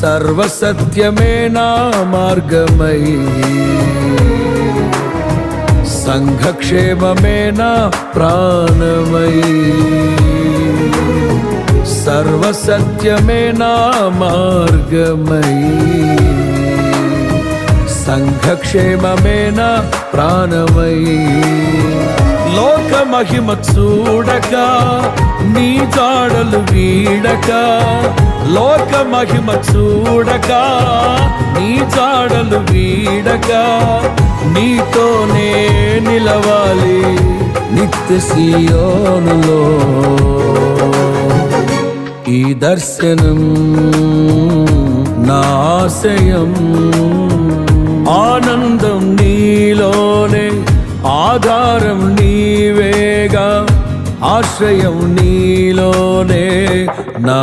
సర్వసత్యమే నా మార్గమై, సంఘక్షేమమే నా ప్రాణమై. సర్వసత్యమే నా మార్గమై, సంఘక్షేమమే నా ప్రాణమై. లోక మహిమ చూడక నీ జాడలు వీడక, లోక మహిమ చూడక నీ జాడలు వీడక, నీతోనే నిలవాలి నిత్య సియోనులో. ఈ దర్శనం నా ఆశయం, ఆనందం నీలోనే, ఆధారం నీవేగా, ఆశ్రయం నీలోనే. నా